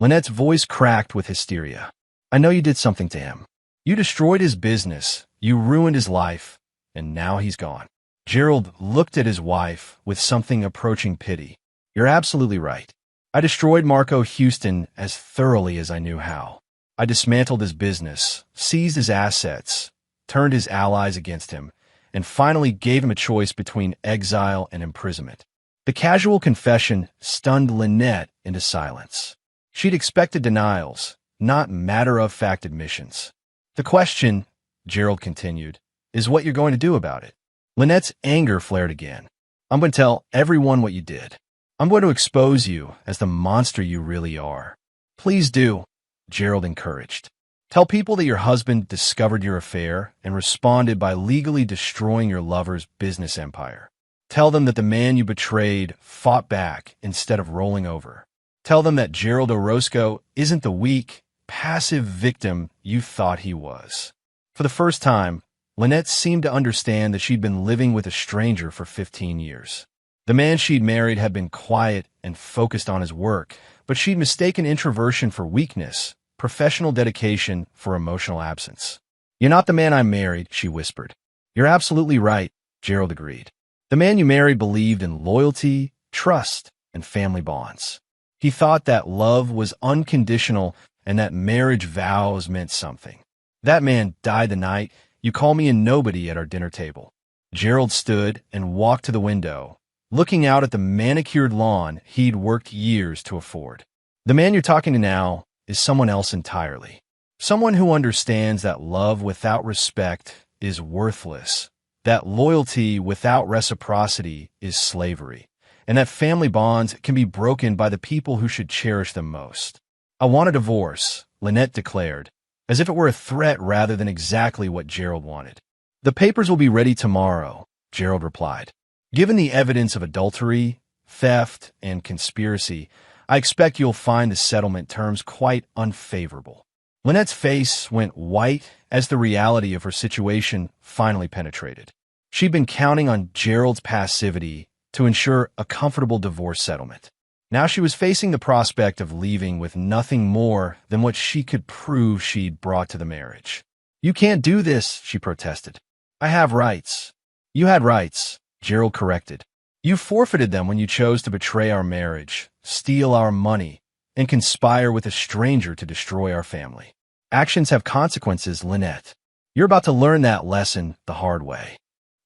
Speaker 1: Lynette's voice cracked with hysteria. I know you did something to him. You destroyed his business, you ruined his life, and now he's gone. Gerald looked at his wife with something approaching pity. You're absolutely right. I destroyed Marco Houston as thoroughly as I knew how. I dismantled his business, seized his assets, turned his allies against him, and finally gave him a choice between exile and imprisonment. The casual confession stunned Lynette into silence. She'd expected denials, not matter-of-fact admissions. The question, Gerald continued, is what you're going to do about it. Lynette's anger flared again. I'm going to tell everyone what you did. I'm going to expose you as the monster you really are. Please do, Gerald encouraged. Tell people that your husband discovered your affair and responded by legally destroying your lover's business empire. Tell them that the man you betrayed fought back instead of rolling over. Tell them that Gerald Orozco isn't the weak, passive victim you thought he was. For the first time, Lynette seemed to understand that she'd been living with a stranger for 15 years. The man she'd married had been quiet and focused on his work, but she'd mistaken introversion for weakness, professional dedication for emotional absence. You're not the man I married, she whispered. You're absolutely right, Gerald agreed. The man you married believed in loyalty, trust, and family bonds. He thought that love was unconditional and that marriage vows meant something. That man died the night you called me a nobody at our dinner table. Gerald stood and walked to the window, looking out at the manicured lawn he'd worked years to afford. The man you're talking to now is someone else entirely. Someone who understands that love without respect is worthless, that loyalty without reciprocity is slavery, and that family bonds can be broken by the people who should cherish them most. I want a divorce, Lynette declared, as if it were a threat rather than exactly what Gerald wanted. The papers will be ready tomorrow, Gerald replied. Given the evidence of adultery, theft, and conspiracy, I expect you'll find the settlement terms quite unfavorable. Lynette's face went white as the reality of her situation finally penetrated. She'd been counting on Gerald's passivity to ensure a comfortable divorce settlement. Now she was facing the prospect of leaving with nothing more than what she could prove she'd brought to the marriage. You can't do this, she protested. I have rights. You had rights, Gerald corrected. You forfeited them when you chose to betray our marriage, steal our money, and conspire with a stranger to destroy our family. Actions have consequences, Lynette. You're about to learn that lesson the hard way.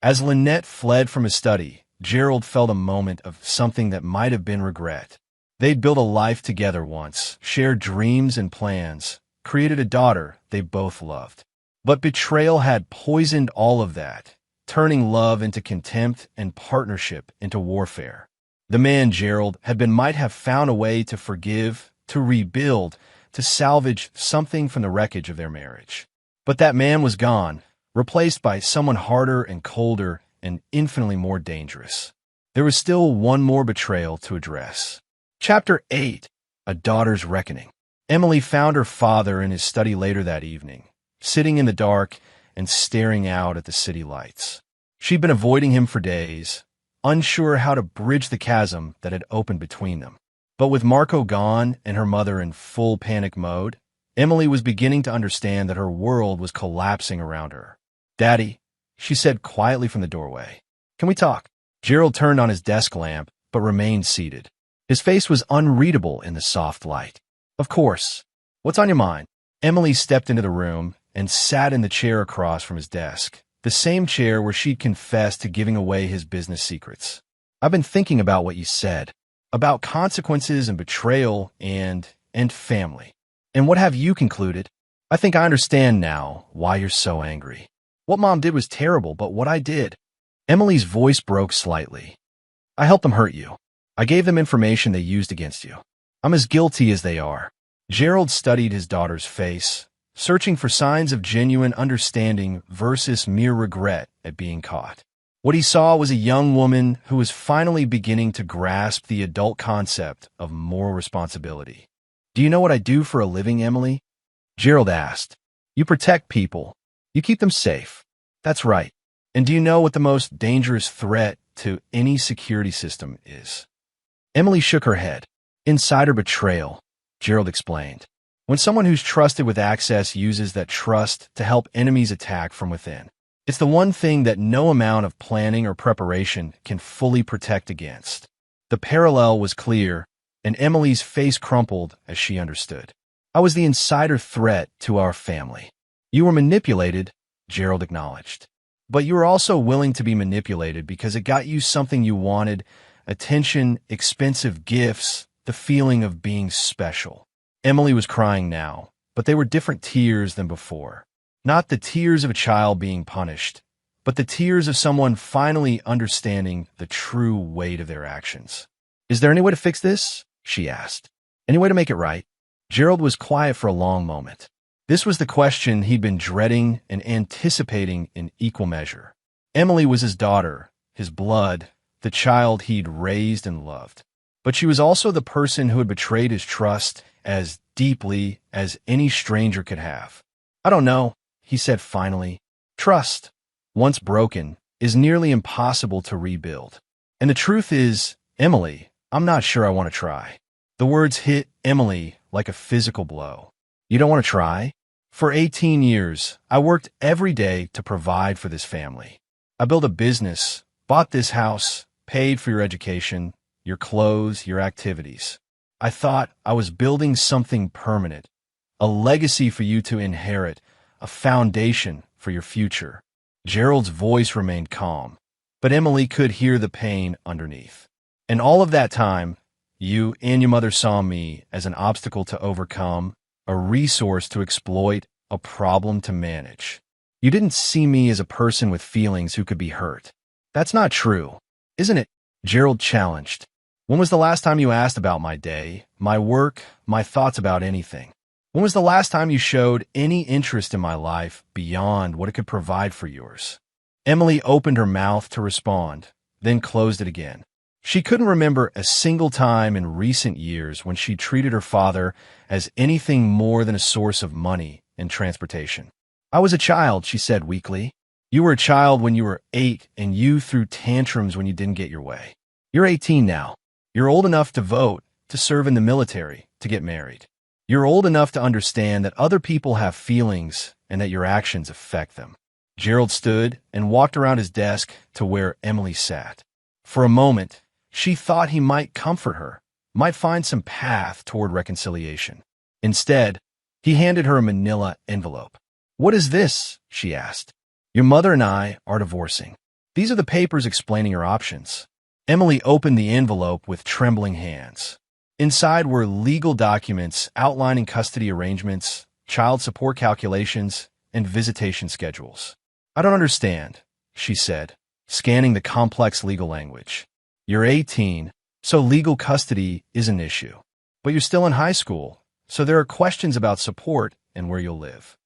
Speaker 1: As Lynette fled from his study, Gerald felt a moment of something that might have been regret. They'd built a life together once, shared dreams and plans, created a daughter they both loved. But betrayal had poisoned all of that, turning love into contempt and partnership into warfare. The man, Gerald, might have found a way to forgive, to rebuild, to salvage something from the wreckage of their marriage. But that man was gone, replaced by someone harder and colder and infinitely more dangerous. There was still one more betrayal to address. Chapter 8. A Daughter's Reckoning. Emily found her father in his study later that evening, sitting in the dark and staring out at the city lights. She'd been avoiding him for days, unsure how to bridge the chasm that had opened between them. But with Marco gone and her mother in full panic mode, Emily was beginning to understand that her world was collapsing around her. "Daddy," she said quietly from the doorway. "Can we talk?" Gerald turned on his desk lamp, but remained seated. His face was unreadable in the soft light. "Of course. What's on your mind?" Emily stepped into the room and sat in the chair across from his desk, the same chair where she'd confessed to giving away his business secrets. "I've been thinking about what you said, about consequences and betrayal and family. And what have you concluded? I think I understand now why you're so angry. What Mom did was terrible, but what I did..." Emily's voice broke slightly. "I helped them hurt you. I gave them information they used against you. I'm as guilty as they are." Gerald studied his daughter's face, searching for signs of genuine understanding versus mere regret at being caught. What he saw was a young woman who was finally beginning to grasp the adult concept of moral responsibility. "Do you know what I do for a living, Emily?" Gerald asked. "You protect people. You keep them safe." "That's right. And do you know what the most dangerous threat to any security system is?" Emily shook her head. "Insider betrayal," Gerald explained. "When someone who's trusted with access uses that trust to help enemies attack from within. It's the one thing that no amount of planning or preparation can fully protect against." The parallel was clear, and Emily's face crumpled as she understood. "I was the insider threat to our family." "You were manipulated," Gerald acknowledged. "But you were also willing to be manipulated because it got you something you wanted: attention, expensive gifts, the feeling of being special." Emily was crying now, but they were different tears than before. Not the tears of a child being punished, but the tears of someone finally understanding the true weight of their actions. "Is there any way to fix this?" she asked. "Any way to make it right?" Gerald was quiet for a long moment. This was the question he'd been dreading and anticipating in equal measure. Emily was his daughter, his blood, the child he'd raised and loved. But she was also the person who had betrayed his trust as deeply as any stranger could have. "I don't know," he said finally. "Trust, once broken, is nearly impossible to rebuild. And the truth is, Emily, I'm not sure I want to try." The words hit Emily like a physical blow. "You don't want to try?" "For 18 years, I worked every day to provide for this family. I built a business, bought this house, paid for your education, your clothes, your activities. I thought I was building something permanent, a legacy for you to inherit, a foundation for your future." Gerald's voice remained calm, but Emily could hear the pain underneath. "And all of that time, you and your mother saw me as an obstacle to overcome, a resource to exploit, a problem to manage. You didn't see me as a person with feelings who could be hurt." "That's not true, isn't it?" Gerald challenged. "When was the last time you asked about my day, my work, my thoughts about anything? When was the last time you showed any interest in my life beyond what it could provide for yours?" Emily opened her mouth to respond, then closed it again. She couldn't remember a single time in recent years when she treated her father as anything more than a source of money and transportation. "I was a child," she said weakly. "You were a child when you were 8, and you threw tantrums when you didn't get your way. You're 18 now. You're old enough to vote, to serve in the military, to get married. You're old enough to understand that other people have feelings and that your actions affect them." Gerald stood and walked around his desk to where Emily sat. For a moment, she thought he might comfort her, might find some path toward reconciliation. Instead, he handed her a manila envelope. "What is this?" she asked. "Your mother and I are divorcing. These are the papers explaining your options." Emily opened the envelope with trembling hands. Inside were legal documents outlining custody arrangements, child support calculations, and visitation schedules. "I don't understand," she said, scanning the complex legal language. "You're 18. So legal custody is an issue. But you're still in high school, so there are questions about support and where you'll live.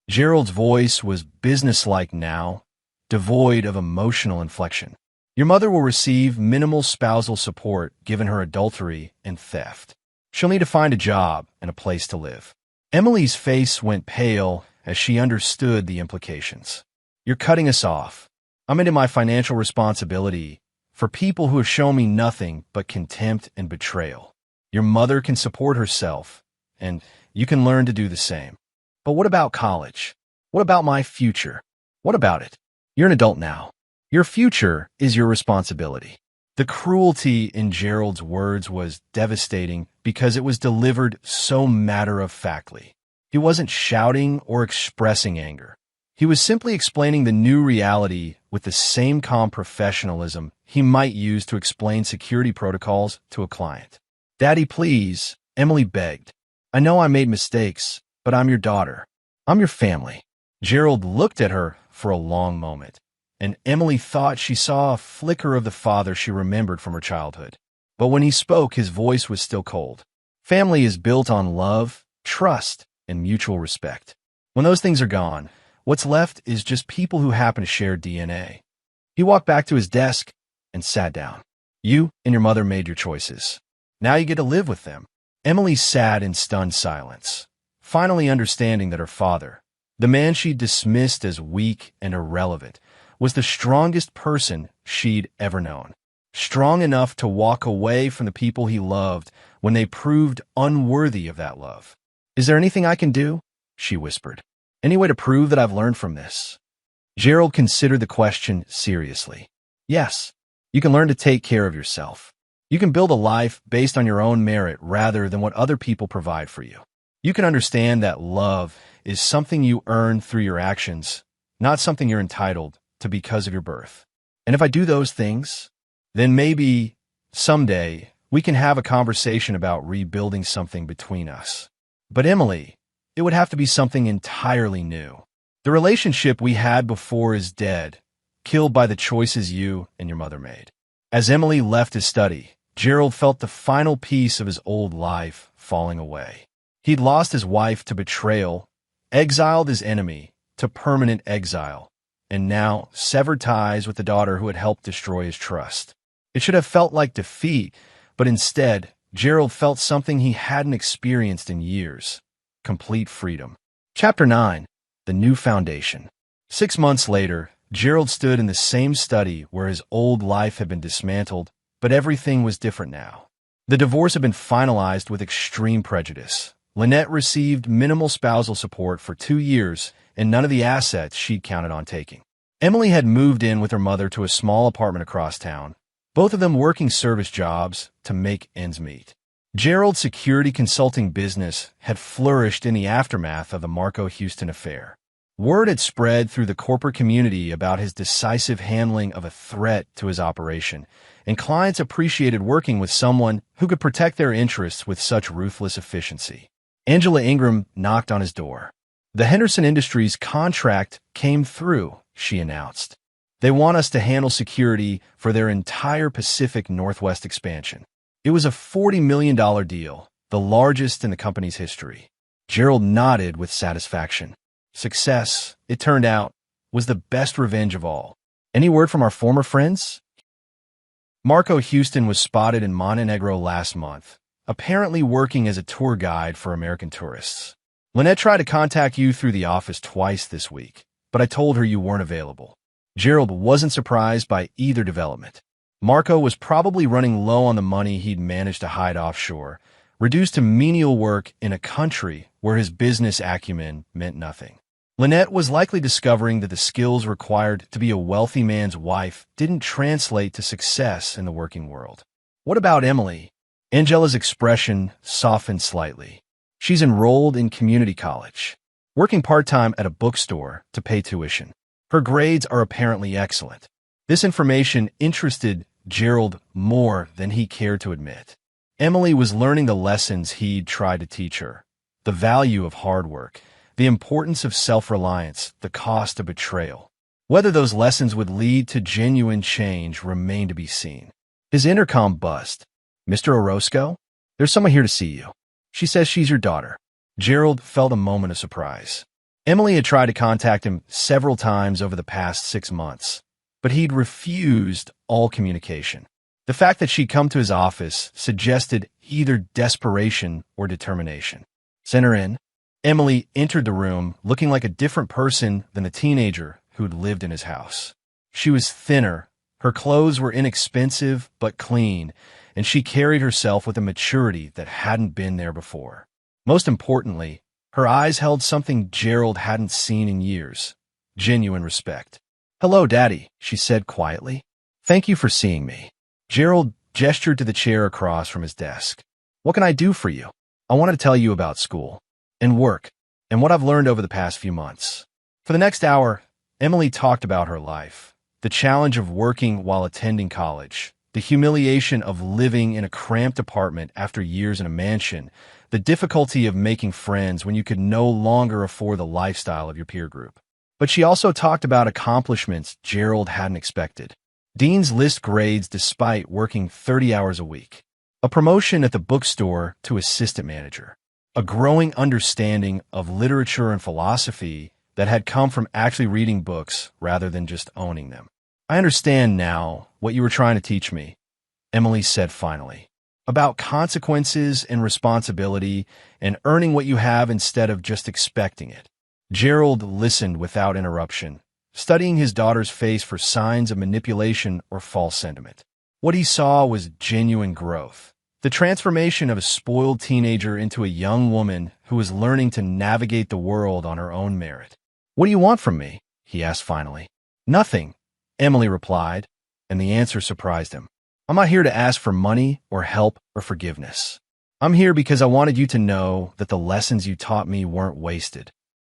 Speaker 1: Gerald's voice was businesslike now, devoid of emotional inflection. Your mother will receive minimal spousal support given her adultery and theft. She'll need to find a job and a place to live. Emily's face went pale as she understood the implications. You're cutting us off. I'm into my financial responsibility for people who have shown me nothing but contempt and betrayal. Your mother can support herself, and you can learn to do the same. But what about college? What about my future? What about it? You're an adult now. Your future is your responsibility. The cruelty in Gerald's words was devastating because it was delivered so matter-of-factly. He wasn't shouting or expressing anger. He was simply explaining the new reality with the same calm professionalism he might use to explain security protocols to a client. "Daddy, please," Emily begged. "I know I made mistakes, but I'm your daughter. I'm your family." Gerald looked at her for a long moment, and Emily thought she saw a flicker of the father she remembered from her childhood. But when he spoke, his voice was still cold. Family is built on love, trust, and mutual respect. When those things are gone, what's left is just people who happen to share DNA. He walked back to his desk and sat down. You and your mother made your choices. Now you get to live with them. Emily sat in stunned silence, finally understanding that her father, the man she'd dismissed as weak and irrelevant, was the strongest person she'd ever known. Strong enough to walk away from the people he loved when they proved unworthy of that love. "Is there anything I can do?" she whispered. "Any way to prove that I've learned from this?" Gerald considered the question seriously. "Yes, you can learn to take care of yourself. You can build a life based on your own merit rather than what other people provide for you. You can understand that love is something you earn through your actions, not something you're entitled to because of your birth. And if I do those things, then maybe someday we can have a conversation about rebuilding something between us. But Emily, it would have to be something entirely new. The relationship we had before is dead, killed by the choices you and your mother made." As Emily left his study, Gerald felt the final piece of his old life falling away. He'd lost his wife to betrayal, exiled his enemy to permanent exile, and now severed ties with the daughter who had helped destroy his trust. It should have felt like defeat, but instead, Gerald felt something he hadn't experienced in years: complete freedom. Chapter 9. The New Foundation. 6 months later, Gerald stood in the same study where his old life had been dismantled, but everything was different now. The divorce had been finalized with extreme prejudice. Lynette received minimal spousal support for 2 years and none of the assets she'd counted on taking. Emily had moved in with her mother to a small apartment across town, both of them working service jobs to make ends meet. Gerald's security consulting business had flourished in the aftermath of the Marco Houston affair. Word had spread through the corporate community about his decisive handling of a threat to his operation, and clients appreciated working with someone who could protect their interests with such ruthless efficiency. Angela Ingram knocked on his door. "The Henderson Industries contract came through," she announced. "They want us to handle security for their entire Pacific Northwest expansion." It was a $40 million deal, the largest in the company's history. Gerald nodded with satisfaction. Success, it turned out, was the best revenge of all. "Any word from our former friends?" Marco Houston was spotted in Montenegro last month, apparently working as a tour guide for American tourists. "Lynette tried to contact you through the office twice this week, but I told her you weren't available." Gerald wasn't surprised by either development. Marco was probably running low on the money he'd managed to hide offshore, reduced to menial work in a country where his business acumen meant nothing. Lynette was likely discovering that the skills required to be a wealthy man's wife didn't translate to success in the working world. "What about Emily?" Angela's expression softened slightly. "She's enrolled in community college, working part-time at a bookstore to pay tuition. Her grades are apparently excellent." This information interested Gerald more than he cared to admit. Emily was learning the lessons he'd tried to teach her: the value of hard work, the importance of self-reliance, the cost of betrayal. Whether those lessons would lead to genuine change remained to be seen. His intercom buzzed. Mr. Orozco? There's someone here to see you. She says she's your daughter. Gerald felt a moment of surprise. Emily had tried to contact him several times over the past 6 months, but he'd refused all communication. The fact that she'd come to his office suggested either desperation or determination. Send her in. Emily entered the room looking like a different person than the teenager who'd lived in his house. She was thinner, her clothes were inexpensive but clean, and she carried herself with a maturity that hadn't been there before. Most importantly, her eyes held something Gerald hadn't seen in years: genuine respect. "Hello, Daddy," she said quietly. "Thank you for seeing me." Gerald gestured to the chair across from his desk. "What can I do for you?" "I wanted to tell you about school and work and what I've learned over the past few months." For the next hour, Emily talked about her life, the challenge of working while attending college, the humiliation of living in a cramped apartment after years in a mansion, the difficulty of making friends when you could no longer afford the lifestyle of your peer group. But she also talked about accomplishments Gerald hadn't expected. Dean's List grades despite working 30 hours a week, a promotion at the bookstore to assistant manager, a growing understanding of literature and philosophy that had come from actually reading books rather than just owning them. "I understand now what you were trying to teach me," Emily said finally, "about consequences and responsibility and earning what you have instead of just expecting it." Gerald listened without interruption, studying his daughter's face for signs of manipulation or false sentiment. What he saw was genuine growth, the transformation of a spoiled teenager into a young woman who was learning to navigate the world on her own merit. "What do you want from me?" he asked finally. "Nothing," Emily replied, and the answer surprised him. "I'm not here to ask for money or help or forgiveness. I'm here because I wanted you to know that the lessons you taught me weren't wasted."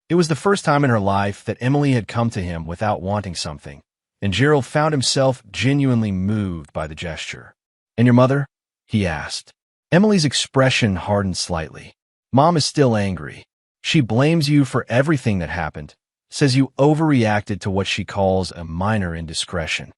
Speaker 1: It was the first time in her life that Emily had come to him without wanting something, and Gerald found himself genuinely moved by the gesture. "And your mother?" he asked. Emily's expression hardened slightly. "Mom is still angry. She blames you for everything that happened, says you overreacted to what she calls a minor indiscretion.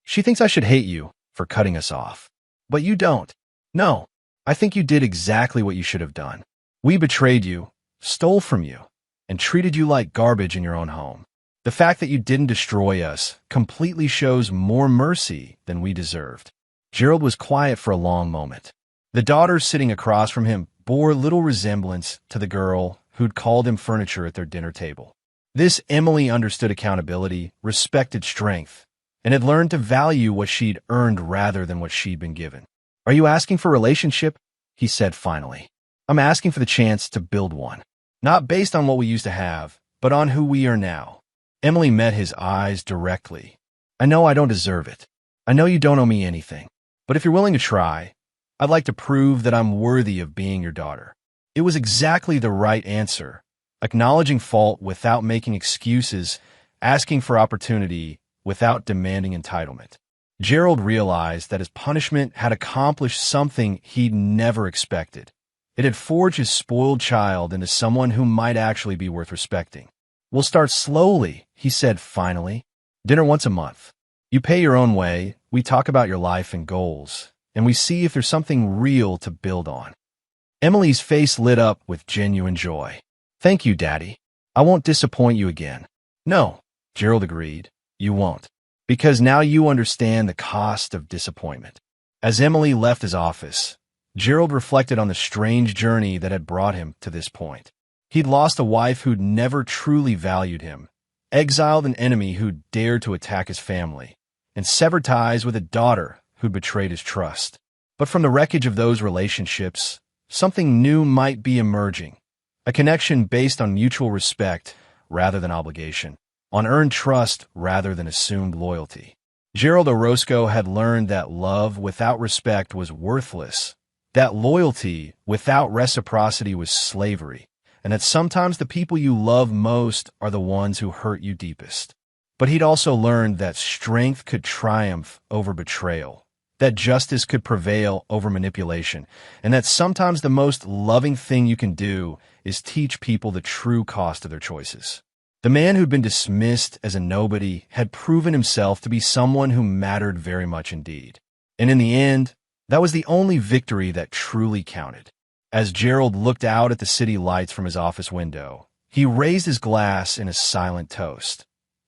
Speaker 1: She thinks I should hate you for cutting us off. But you don't. No, I think you did exactly what you should have done. We betrayed you, stole from you, and treated you like garbage in your own home. The fact that you didn't destroy us completely shows more mercy than we deserved." Gerald was quiet for a long moment. The daughter sitting across from him bore little resemblance to the girl who'd called him furniture at their dinner table. This Emily understood accountability, respected strength, and had learned to value what she'd earned rather than what she'd been given. "Are you asking for a relationship?" he said finally. "I'm asking for the chance to build one. Not based on what we used to have, but on who we are now." Emily met his eyes directly. "I know I don't deserve it. I know you don't owe me anything. But if you're willing to try, I'd like to prove that I'm worthy of being your daughter." It was exactly the right answer, acknowledging fault without making excuses, asking for opportunity without demanding entitlement. Gerald realized that his punishment had accomplished something he'd never expected. It had forged his spoiled child into someone who might actually be worth respecting. "We'll start slowly," he said finally. "Dinner once a month. You pay your own way, we talk about your life and goals, and we see if there's something real to build on." Emily's face lit up with genuine joy. "Thank you, Daddy. I won't disappoint you again." "No," Gerald agreed, "you won't. Because now you understand the cost of disappointment." As Emily left his office, Gerald reflected on the strange journey that had brought him to this point. He'd lost a wife who'd never truly valued him, exiled an enemy who'd dared to attack his family, and severed ties with a daughter who'd betrayed his trust. But from the wreckage of those relationships, something new might be emerging, a connection based on mutual respect rather than obligation, on earned trust rather than assumed loyalty. Gerald Orozco had learned that love without respect was worthless, that loyalty without reciprocity was slavery, and that sometimes the people you love most are the ones who hurt you deepest. But he'd also learned that strength could triumph over betrayal, that justice could prevail over manipulation, and that sometimes the most loving thing you can do is teach people the true cost of their choices. The man who'd been dismissed as a nobody had proven himself to be someone who mattered very much indeed. And in the end, That was the only victory that truly counted. As Gerald looked out at the city lights from his office window, he raised his glass in a silent toast.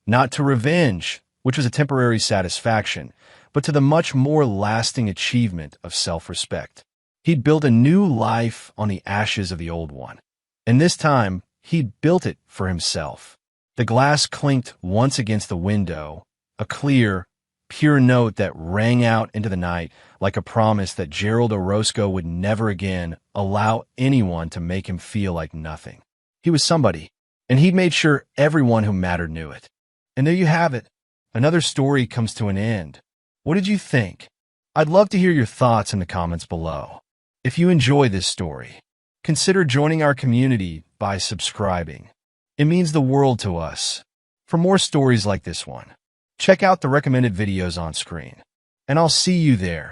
Speaker 1: Not to revenge, which was a temporary satisfaction, but to the much more lasting achievement of self-respect. He'd built a new life on the ashes of the old one. And this time, he'd built it for himself. The glass clinked once against the window, a clear, pure note that rang out into the night like a promise that Gerald Orozco would never again allow anyone to make him feel like nothing. He was somebody, and he'd made sure everyone who mattered knew it. And there you have it. Another story comes to an end. What did you think? I'd love to hear your thoughts in the comments below. If you enjoy this story, consider joining our community by subscribing. It means the world to us. For more stories like this one, check out the recommended videos on screen, and I'll see you there.